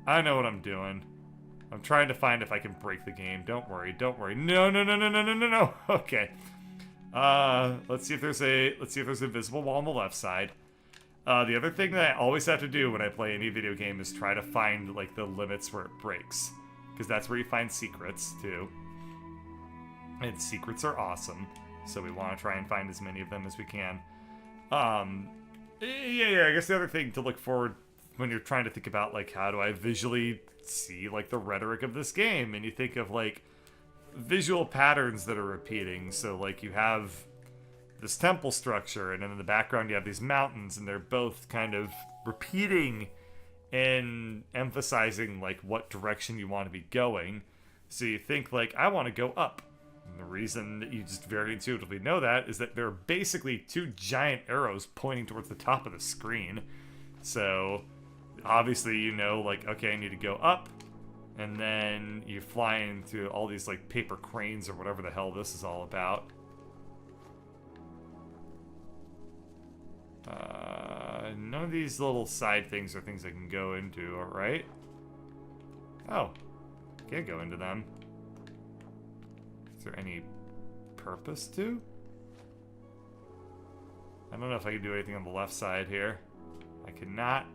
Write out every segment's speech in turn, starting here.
I know what I'm doing. I'm trying to find if I can break the game. Don't worry, don't worry. No, no, no, no, no, no, no, no. Okay. Let's see if there's a visible wall on the left side. The other thing that I always have to do when I play any video game is try to find, like, the limits where it breaks. Because that's where you find secrets, too. And secrets are awesome. So we want to try and find as many of them as we can. Yeah, I guess the other thing to look forward when you're trying to think about, like, how do I visually see, like, the rhetoric of this game? And you think of, like, visual patterns that are repeating. So, like, you have this temple structure, and then in the background you have these mountains, and they're both kind of repeating and emphasizing, like, what direction you want to be going. So you think, like, I want to go up. And the reason that you just very intuitively know that is that there are basically two giant arrows pointing towards the top of the screen. So obviously you know, like, okay, I need to go up, and then you fly into all these, like, paper cranes or whatever the hell this is all about. None of these little side things are things I can go into, alright? Oh, can't go into them. Is there any purpose to? I don't know if I can do anything on the left side here. I cannot.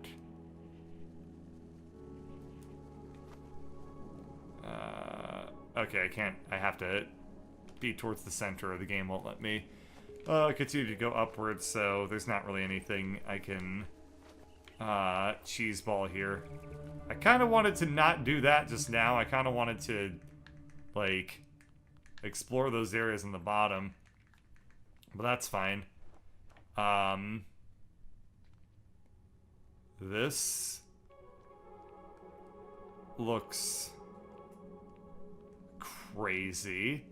Okay, I can't. I have to be towards the center, or the game won't let me continue to go upwards, so there's not really anything I can cheese ball here. I kind of wanted to not do that just now. I kind of wanted to, like, explore those areas in the bottom, but that's fine. This looks crazy.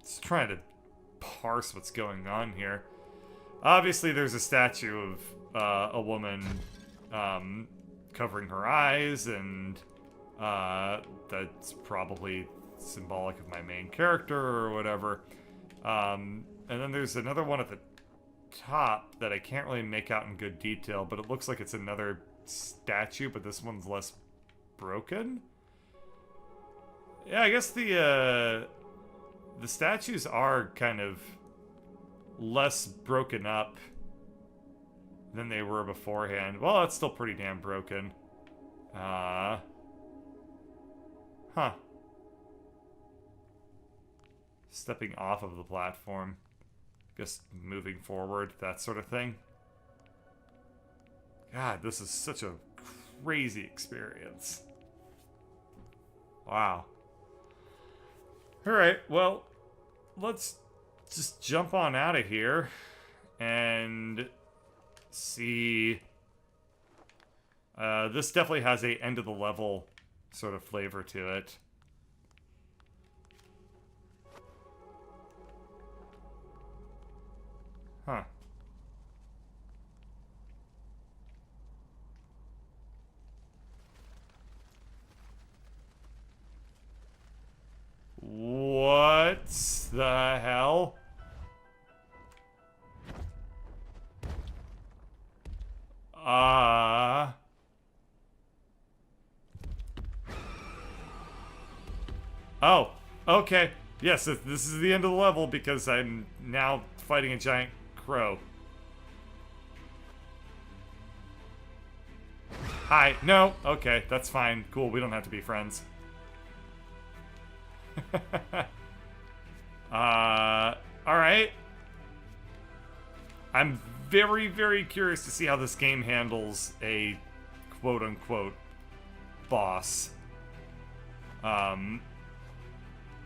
Just trying to parse what's going on here. Obviously, there's a statue of a woman covering her eyes, and that's probably symbolic of my main character or whatever. And then there's another one at the top that I can't really make out in good detail, but it looks like it's another statue, but this one's less broken. Yeah, I guess the statues are kind of less broken up than they were beforehand. Well, it's still pretty damn broken. Huh. Stepping off of the platform. Just moving forward, that sort of thing. God, this is such a crazy experience. Wow. Alright, well, let's just jump on out of here and see. This definitely has a end of the level sort of flavor to it. Huh. What the hell? Oh, okay. Yes, this is the end of the level because I'm now fighting a giant crow. Hi. No. Okay, that's fine. Cool, we don't have to be friends. Alright. I'm very, very curious to see how this game handles a quote-unquote boss.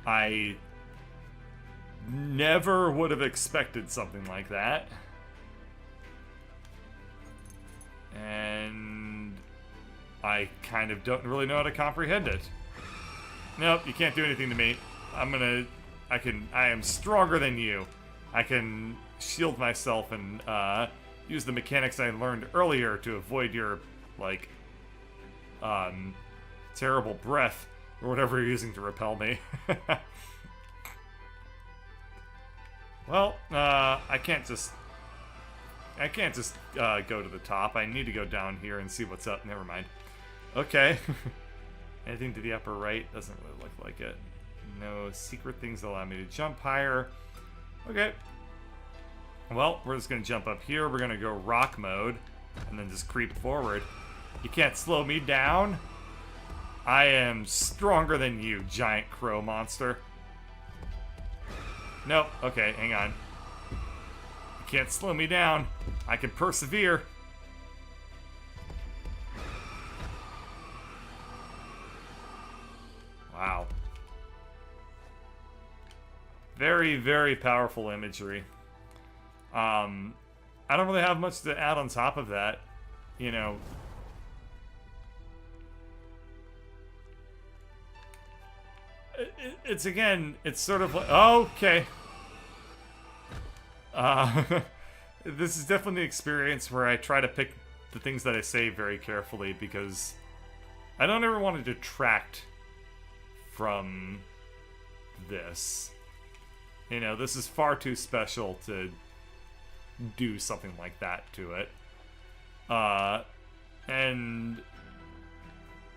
I never would have expected something like that. And I kind of don't really know how to comprehend it. Nope, you can't do anything to me. I am stronger than you. I can shield myself and use the mechanics I learned earlier to avoid your, like, terrible breath or whatever you're using to repel me. Well, I can't just I can't just go to the top. I need to go down here and see what's up. Never mind. Okay. Anything to the upper right? Doesn't really look like it. No secret things that allow me to jump higher. Okay. Well, we're just going to jump up here. We're going to go rock mode and then just creep forward. You can't slow me down. I am stronger than you, giant crow monster. Nope. Okay, hang on. You can't slow me down. I can persevere. Wow. Very, very powerful imagery. I don't really have much to add on top of that. You know, it's again, it's sort of like, oh, okay. This is definitely an experience where I try to pick the things that I say very carefully because I don't ever want to detract from this. You know, this is far too special to do something like that to it. And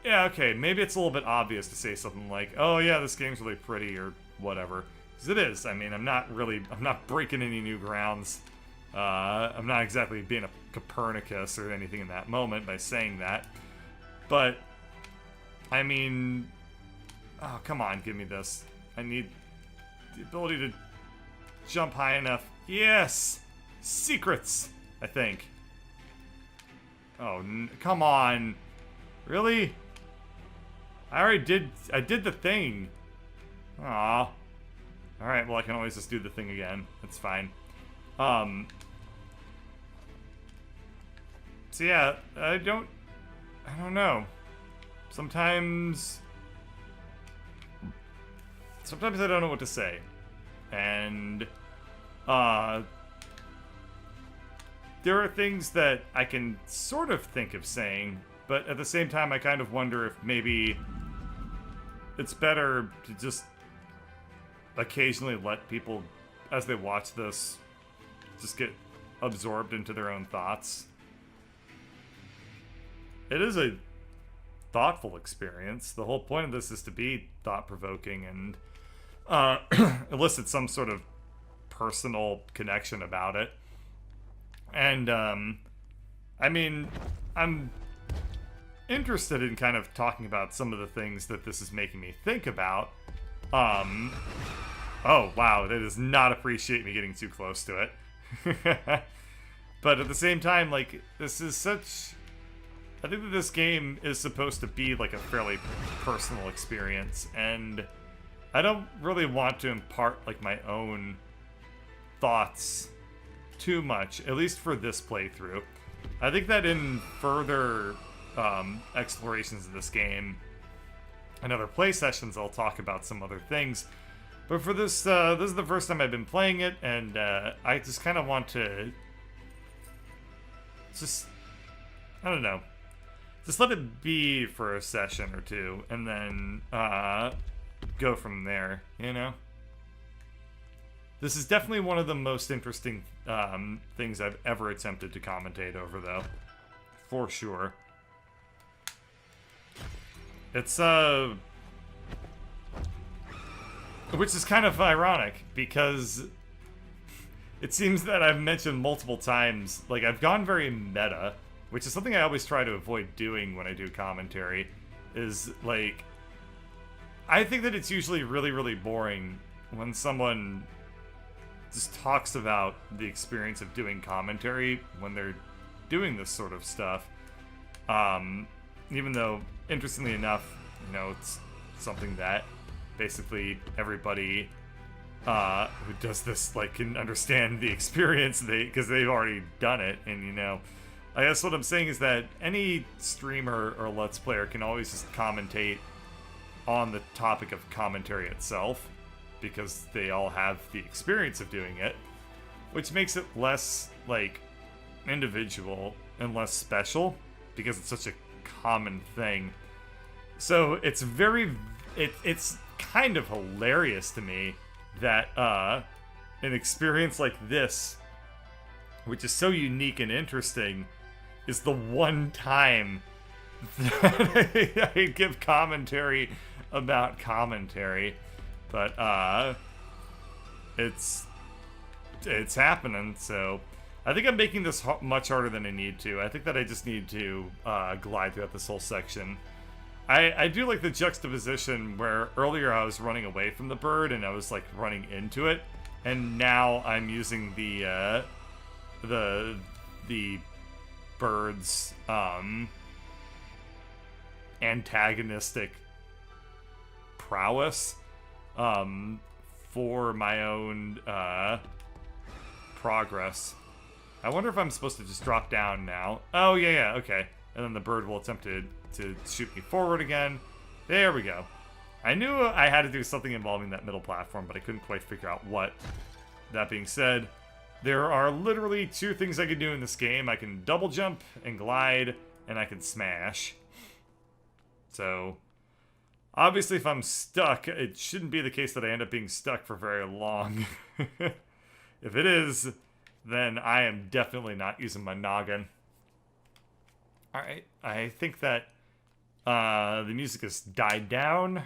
yeah, okay, maybe it's a little bit obvious to say something like, oh yeah, this game's really pretty or whatever. Because it is. I mean, I'm not breaking any new grounds. I'm not exactly being a Copernicus or anything in that moment by saying that. But, I mean, oh, come on, give me this. I need the ability to jump high enough. Yes! Secrets, I think. Oh, come on. Really? I did the thing. Aw. Alright, well I can always just do the thing again. It's fine. So yeah, I don't know. Sometimes I don't know what to say. And, there are things that I can sort of think of saying, but at the same time I kind of wonder if maybe it's better to just occasionally let people, as they watch this, just get absorbed into their own thoughts. It is a thoughtful experience. The whole point of this is to be thought-provoking and elicit some sort of personal connection about it. And, I mean, I'm interested in kind of talking about some of the things that this is making me think about. Oh, wow, that does not appreciate me getting too close to it. But at the same time, like, this is such... I think that this game is supposed to be, like, a fairly personal experience, and I don't really want to impart, like, my own thoughts too much, at least for this playthrough. I think that in further explorations of this game and other play sessions, I'll talk about some other things. But for this, this is the first time I've been playing it, and I just kind of want to just, I don't know, just let it be for a session or two, and then go from there, you know? This is definitely one of the most interesting things I've ever attempted to commentate over, though. For sure. It's, which is kind of ironic, because it seems that I've mentioned multiple times, like, I've gone very meta, which is something I always try to avoid doing when I do commentary, is, like, I think that it's usually really, really boring when someone just talks about the experience of doing commentary when they're doing this sort of stuff. Even though, interestingly enough, you know, it's something that basically everybody who does this, like, can understand the experience because they've already done it. And, you know, I guess what I'm saying is that any streamer or Let's Player can always just commentate on the topic of commentary itself, because they all have the experience of doing it, which makes it less, like, individual and less special, because it's such a common thing. So it's it's kind of hilarious to me that an experience like this which is so unique and interesting, is the one time that I give commentary about commentary. But it's happening, so I think I'm making this much harder than I need to. I think that I just need to glide throughout this whole section. I do like the juxtaposition where earlier I was running away from the bird and I was like running into it, and now I'm using the bird's antagonistic prowess for my own progress. I wonder if I'm supposed to just drop down now. Oh, yeah, okay. And then the bird will attempt to shoot me forward again. There we go. I knew I had to do something involving that middle platform, but I couldn't quite figure out what. That being said, there are literally two things I can do in this game. I can double jump and glide, and I can smash. So, obviously if I'm stuck, it shouldn't be the case that I end up being stuck for very long. If it is, then I am definitely not using my noggin. Alright, I think that the music has died down,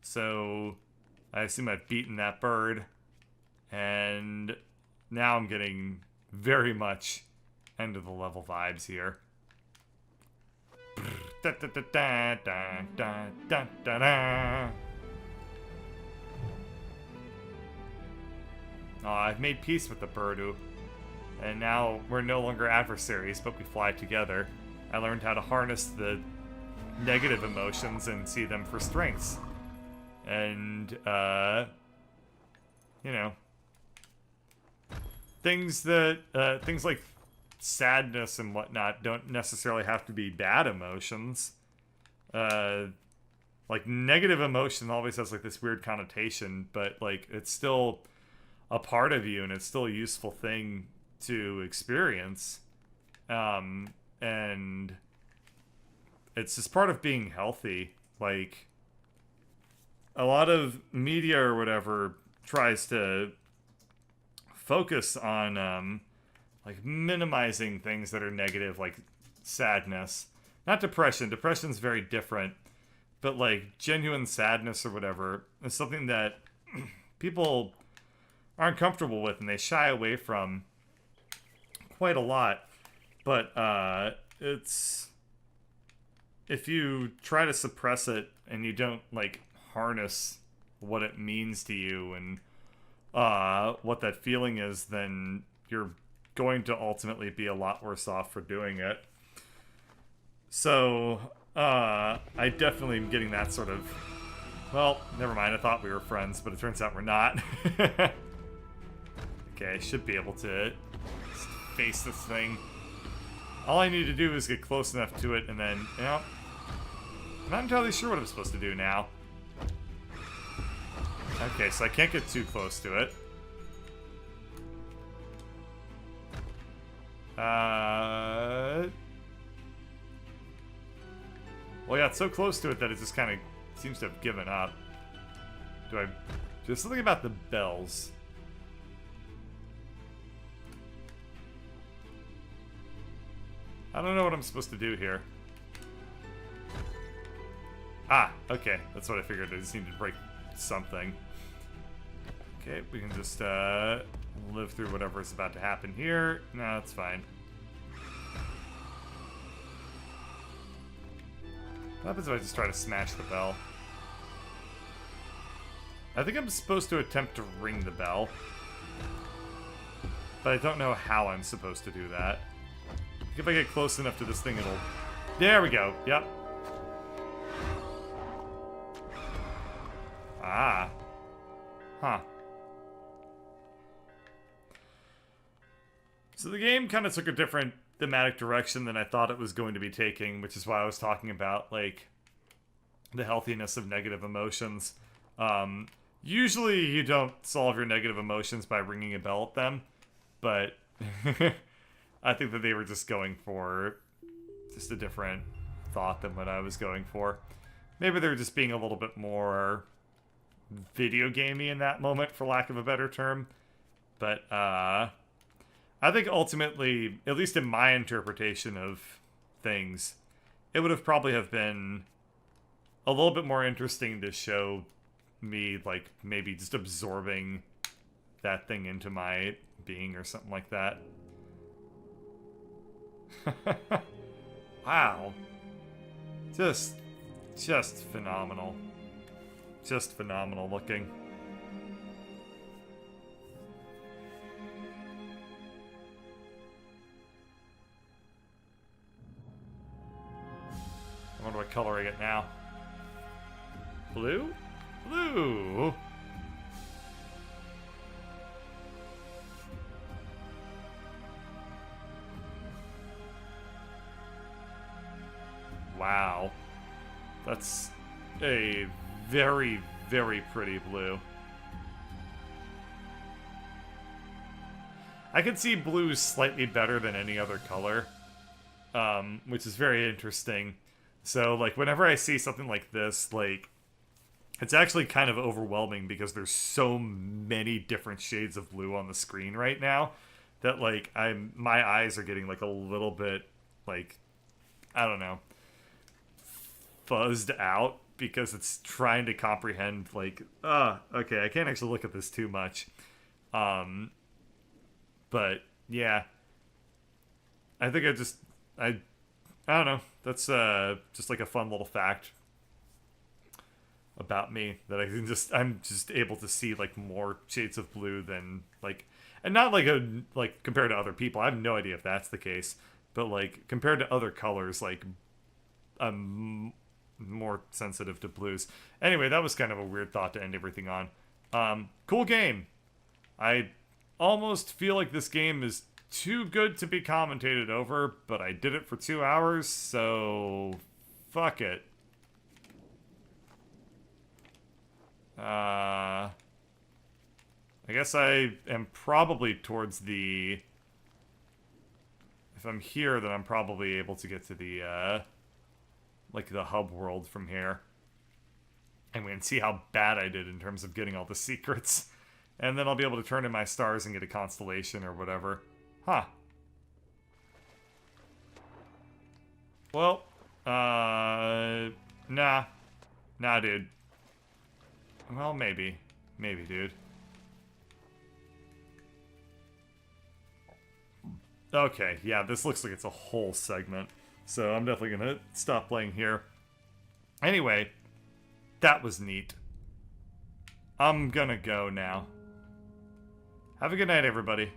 so I assume I've beaten that bird, and now I'm getting very much end of the level vibes here. I've made peace with the birdu, and now we're no longer adversaries, but we fly together. I learned how to harness the negative emotions and see them for strengths. And, you know, things like sadness and whatnot don't necessarily have to be bad emotions. Like, negative emotion always has, like, this weird connotation, but, like, it's still a part of you, and it's still a useful thing to experience. And it's just part of being healthy. Like, a lot of media or whatever tries to focus on, like, minimizing things that are negative, like sadness. Not depression. Depression's very different. But, like, genuine sadness or whatever is something that people aren't comfortable with and they shy away from quite a lot. But it's, if you try to suppress it and you don't, like, harness what it means to you and what that feeling is, then you're going to ultimately be a lot worse off for doing it. So I definitely am getting that sort of, well, never mind, I thought we were friends, but it turns out we're not. Okay, I should be able to face this thing. All I need to do is get close enough to it, and then, you know, I'm not entirely sure what I'm supposed to do now. Okay, so I can't get too close to it. Well, yeah, it's so close to it that it just kind of seems to have given up. There's something about the bells. I don't know what I'm supposed to do here. Ah, okay. That's what I figured. I just need to break something. Okay, we can just live through whatever is about to happen here. No, that's fine. What happens if I just try to smash the bell? I think I'm supposed to attempt to ring the bell. But I don't know how I'm supposed to do that. If I get close enough to this thing, it'll... There we go. Yep. Ah. Huh. So the game kind of took a different thematic direction than I thought it was going to be taking, which is why I was talking about, like, the healthiness of negative emotions. Usually you don't solve your negative emotions by ringing a bell at them, but I think that they were just going for just a different thought than what I was going for. Maybe they were just being a little bit more video gamey in that moment, for lack of a better term. But I think ultimately, at least in my interpretation of things, it would have probably have been a little bit more interesting to show me, like, maybe just absorbing that thing into my being or something like that. Wow. Just phenomenal. Just phenomenal looking. I wonder what color I get now. Blue? Blue! Wow. That's a very, very pretty blue. I can see blue slightly better than any other color, which is very interesting. So, like, whenever I see something like this, like, it's actually kind of overwhelming because there's so many different shades of blue on the screen right now that, like, my eyes are getting, like, a little bit, like, I don't know, fuzzed out because it's trying to comprehend, like, okay, I can't actually look at this too much. But, yeah. I think I don't know. That's just like a fun little fact about me that I'm just able to see like more shades of blue than like, and not like compared to other people. I have no idea if that's the case, but like compared to other colors, like I'm more sensitive to blues. Anyway, that was kind of a weird thought to end everything on. Cool game. I almost feel like this game is too good to be commentated over, but I did it for 2 hours, so fuck it. I guess I am probably towards the... If I'm here, then I'm probably able to get to the, like, the hub world from here. And we can see how bad I did in terms of getting all the secrets. And then I'll be able to turn in my stars and get a constellation or whatever. Huh. Well, nah. Nah, dude. Well, maybe. Maybe, dude. Okay, yeah, this looks like it's a whole segment. So I'm definitely gonna stop playing here. Anyway, that was neat. I'm gonna go now. Have a good night, everybody.